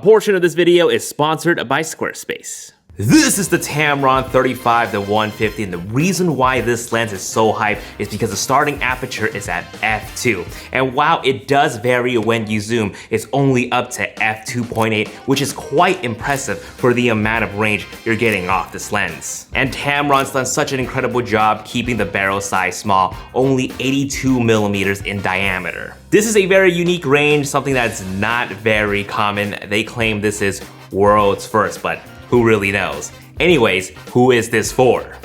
portion of this video is sponsored by Squarespace. This is the Tamron 35-150, and the reason why this lens is so hyped is because the starting aperture is at f2. And while it does vary when you zoom, it's only up to f2.8, which is quite impressive for the amount of range you're getting off this lens. And Tamron's done such an incredible job keeping the barrel size small, only 82mm in diameter. This is a very unique range, something that's not very common. They claim this is world's first, but who really knows? Anyways, who is this for?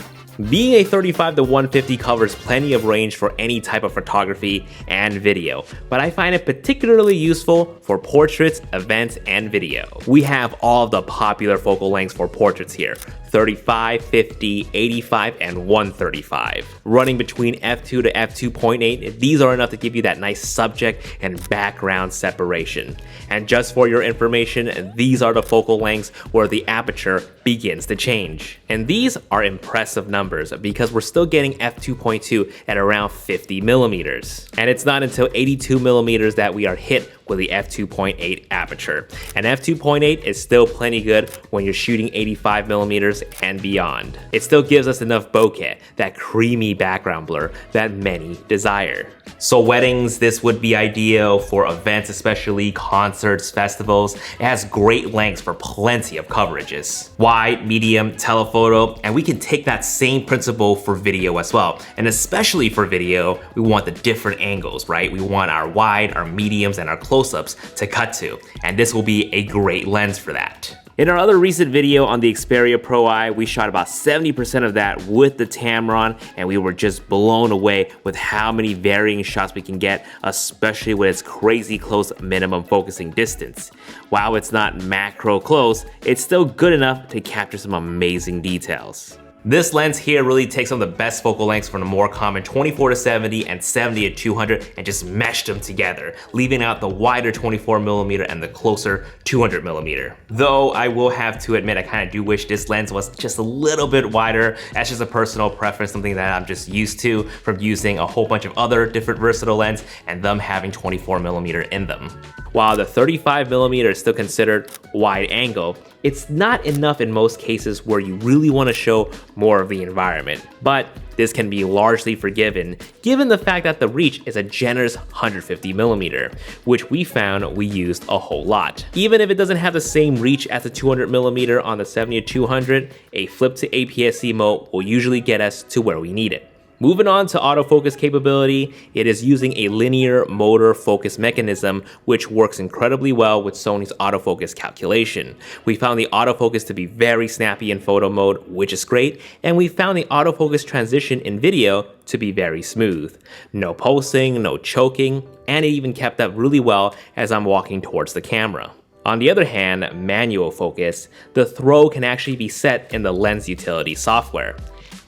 Being a 35-150 covers plenty of range for any type of photography and video, but I find it particularly useful for portraits, events, and video. We have all of the popular focal lengths for portraits here: 35, 50, 85, and 135. Running between f2 to f2.8, these are enough to give you that nice subject and background separation. And just for your information, these are the focal lengths where the aperture begins to change. And these are impressive numbers because we're still getting f2.2 at around 50mm. And it's not until 82mm that we are hit with the f2.8 aperture. And f2.8 is still plenty good when you're shooting 85mm and beyond. It still gives us enough bokeh, that creamy background blur that many desire. So weddings, this would be ideal. For events, especially concerts, festivals. It has great lengths for plenty of coverages. Wide, medium, telephoto, and we can take that same principle for video as well. And especially for video, we want the different angles, right? We want our wide, our mediums, and our close-ups to cut to, and this will be a great lens for that. In our other recent video on the Xperia Pro I, we shot about 70% of that with the Tamron, and we were just blown away with how many varying shots we can get, especially with its crazy close minimum focusing distance. While it's not macro close, it's still good enough to capture some amazing details. This lens here really takes some of the best focal lengths from the more common 24-70 and 70-200 and just meshed them together, leaving out the wider 24mm and the closer 200mm. Though I will have to admit, I kind of do wish this lens was just a little bit wider. That's just a personal preference, something that I'm just used to from using a whole bunch of other different versatile lenses and them having 24mm in them. While the 35mm is still considered wide angle, it's not enough in most cases where you really want to show more of the environment. But this can be largely forgiven given the fact that the reach is a generous 150mm, which we found we used a whole lot. Even if it doesn't have the same reach as the 200mm on the 70-200, a flip to APS-C mode will usually get us to where we need it. Moving on to autofocus capability, it is using a linear motor focus mechanism, which works incredibly well with Sony's autofocus calculation. We found the autofocus to be very snappy in photo mode, which is great, and we found the autofocus transition in video to be very smooth. No pulsing, no choking, and it even kept up really well as I'm walking towards the camera. On the other hand, manual focus, the throw can actually be set in the lens utility software.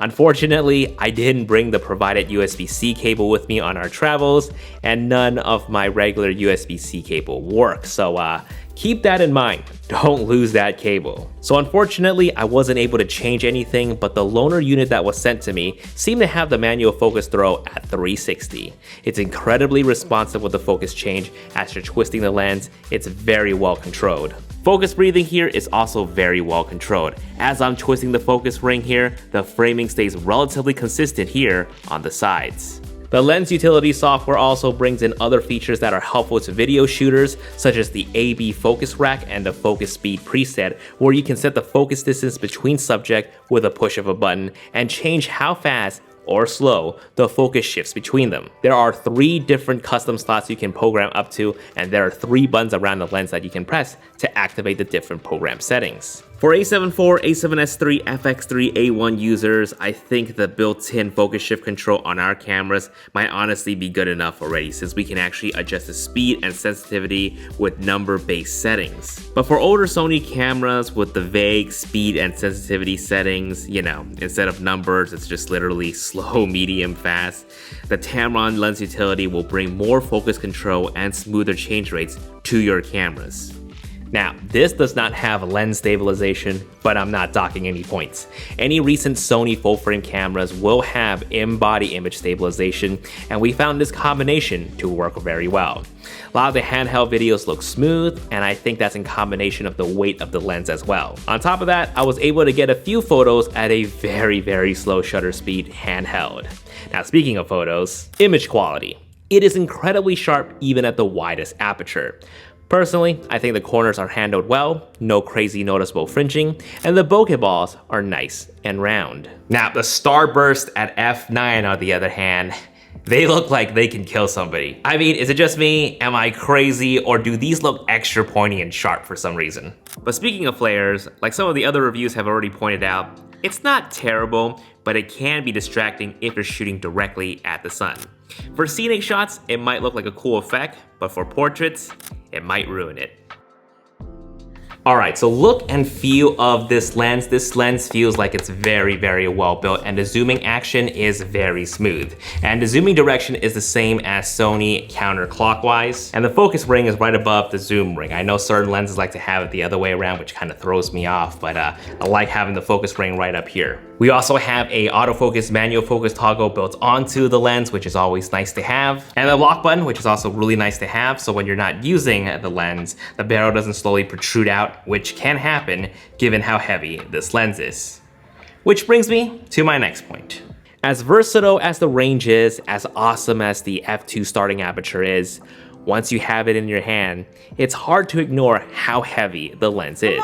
Unfortunately, I didn't bring the provided USB-C cable with me on our travels, and none of my regular USB-C cable works, so keep that in mind. Don't lose that cable. So unfortunately, I wasn't able to change anything, but the loaner unit that was sent to me seemed to have the manual focus throw at 360. It's incredibly responsive with the focus change. As you're twisting the lens, it's very well controlled. Focus breathing here is also very well controlled. As I'm twisting the focus ring here, the framing stays relatively consistent here on the sides. The lens utility software also brings in other features that are helpful to video shooters, such as the AB focus rack and the focus speed preset, where you can set the focus distance between subject with a push of a button and change how fast or slow the focus shifts between them. There are 3 different custom slots you can program up to, and there are 3 buttons around the lens that you can press to activate the different program settings. For A7 IV, A7S III, FX3, A1 users, I think the built-in focus shift control on our cameras might honestly be good enough already, since we can actually adjust the speed and sensitivity with number-based settings. But for older Sony cameras with the vague speed and sensitivity settings, you know, instead of numbers, it's just literally slow, medium, fast, the Tamron lens utility will bring more focus control and smoother change rates to your cameras. Now, this does not have lens stabilization, but I'm not docking any points. Any recent Sony full-frame cameras will have in-body image stabilization, and we found this combination to work very well. A lot of the handheld videos look smooth, and I think that's in combination of the weight of the lens as well. On top of that, I was able to get a few photos at a very slow shutter speed handheld. Now, speaking of photos, image quality. It is incredibly sharp even at the widest aperture. Personally, I think the corners are handled well, no crazy noticeable fringing, and the bokeh balls are nice and round. Now, the starburst at f9 on the other hand, they look like they can kill somebody. I mean, is it just me? Am I crazy? Or do these look extra pointy and sharp for some reason? But speaking of flares, like some of the other reviews have already pointed out, it's not terrible, but it can be distracting if you're shooting directly at the sun. For scenic shots, it might look like a cool effect, but for portraits, it might ruin it. Alright, so look and feel of this lens. This lens feels like it's very well built, and the zooming action is very smooth. And the zooming direction is the same as Sony counterclockwise, and the focus ring is right above the zoom ring. I know certain lenses like to have it the other way around, which kind of throws me off, but I like having the focus ring right up here. We also have a autofocus manual focus toggle built onto the lens, which is always nice to have. And the lock button, which is also really nice to have, so when you're not using the lens, the barrel doesn't slowly protrude out, which can happen given how heavy this lens is. Which brings me to my next point. As versatile as the range is, as awesome as the f2 starting aperture is, once you have it in your hand, it's hard to ignore how heavy the lens is.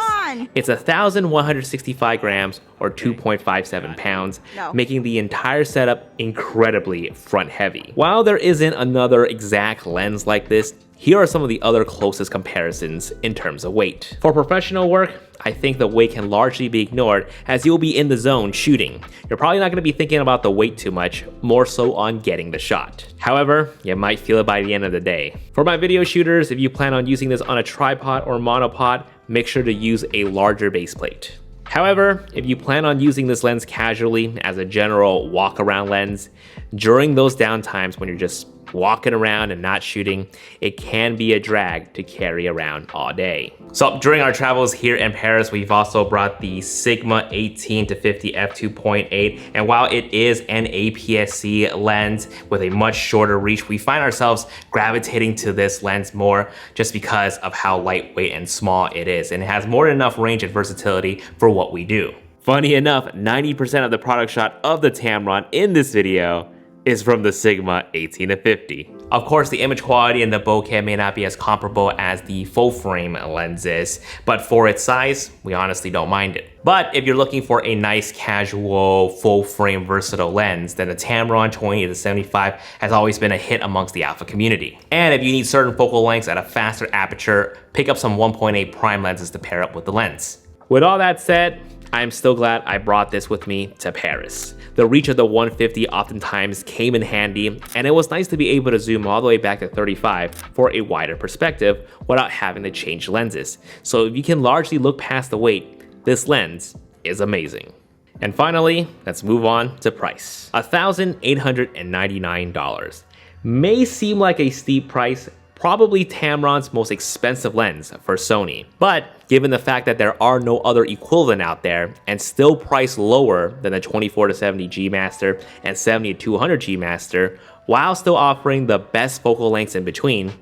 It's 1,165 grams or 2.57 pounds, making the entire setup incredibly front heavy. While there isn't another exact lens like this, here are some of the other closest comparisons in terms of weight. For professional work, I think the weight can largely be ignored as you'll be in the zone shooting. You're probably not going to be thinking about the weight too much, more so on getting the shot. However, you might feel it by the end of the day. For my video shooters, if you plan on using this on a tripod or monopod, make sure to use a larger base plate. However, if you plan on using this lens casually as a general walk-around lens, during those downtimes when you're just walking around and not shooting, it can be a drag to carry around all day. So during our travels here in Paris, we've also brought the Sigma 18-50 f2.8, and while it is an APS-C lens with a much shorter reach, we find ourselves gravitating to this lens more just because of how lightweight and small it is, and it has more than enough range and versatility for what we do. Funny enough, 90% of the product shot of the Tamron in this video is from the Sigma 18-50. Of course, the image quality and the bokeh may not be as comparable as the full frame lenses, but for its size, we honestly don't mind it. But if you're looking for a nice casual full frame versatile lens, then the Tamron 20-75 has always been a hit amongst the alpha community. And if you need certain focal lengths at a faster aperture, pick up some 1.8 prime lenses to pair up with the lens. With all that said, I'm still glad I brought this with me to Paris. The reach of the 150 oftentimes came in handy, and it was nice to be able to zoom all the way back to 35 for a wider perspective without having to change lenses. So if you can largely look past the weight, this lens is amazing. And finally, let's move on to price. $1,899. May seem like a steep price, probably Tamron's most expensive lens for Sony. But given the fact that there are no other equivalent out there and still priced lower than the 24-70 G Master and 70-200 G Master, while still offering the best focal lengths in between,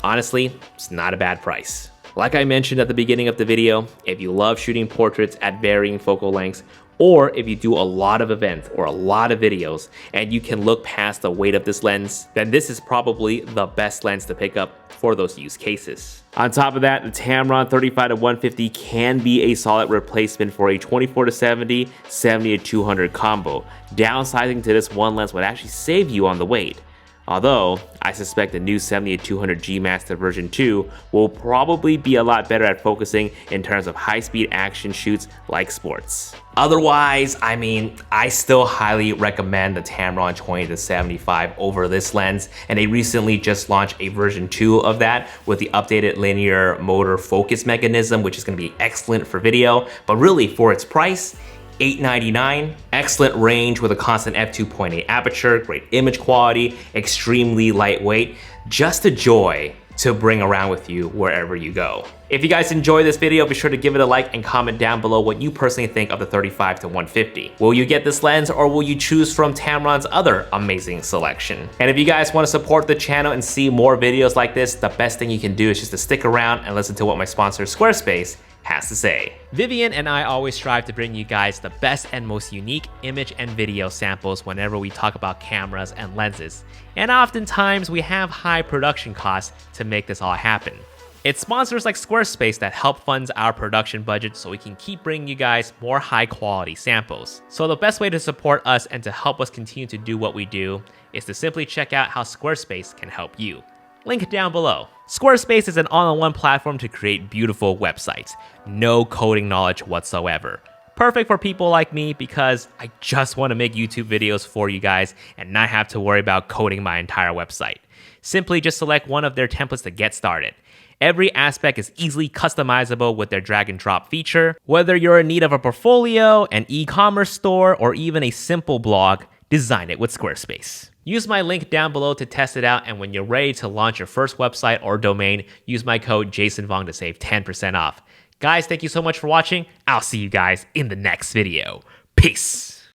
honestly, it's not a bad price. Like I mentioned at the beginning of the video, if you love shooting portraits at varying focal lengths, or if you do a lot of events or a lot of videos and you can look past the weight of this lens, then this is probably the best lens to pick up for those use cases. On top of that, the Tamron 35-150 can be a solid replacement for a 24-70, 70-200 combo. Downsizing to this one lens would actually save you on the weight. Although, I suspect the new 70-200 G Master version 2 will probably be a lot better at focusing in terms of high-speed action shoots like sports. Otherwise, I mean, I still highly recommend the Tamron 20-75 over this lens, and they recently just launched a version 2 of that with the updated linear motor focus mechanism, which is going to be excellent for video, but really for its price, $899, excellent range with a constant f2.8 aperture, great image quality, extremely lightweight, just a joy to bring around with you wherever you go. If you guys enjoyed this video, be sure to give it a like and comment down below what you personally think of the 35-150. Will you get this lens, or will you choose from Tamron's other amazing selection? And if you guys want to support the channel and see more videos like this, the best thing you can do is just to stick around and listen to what my sponsor Squarespace has to say. Vivian and I always strive to bring you guys the best and most unique image and video samples whenever we talk about cameras and lenses, and oftentimes we have high production costs to make this all happen. It's sponsors like Squarespace that help fund our production budget so we can keep bringing you guys more high quality samples. So the best way to support us and to help us continue to do what we do is to simply check out how Squarespace can help you. Link down below. Squarespace is an all-in-one platform to create beautiful websites. No coding knowledge whatsoever. Perfect for people like me because I just want to make YouTube videos for you guys and not have to worry about coding my entire website. Simply just select one of their templates to get started. Every aspect is easily customizable with their drag and drop feature. Whether you're in need of a portfolio, an e-commerce store, or even a simple blog, design it with Squarespace. Use my link down below to test it out, and when you're ready to launch your first website or domain, use my code JASONVONG to save 10% off. Guys, thank you so much for watching. I'll see you guys in the next video. Peace!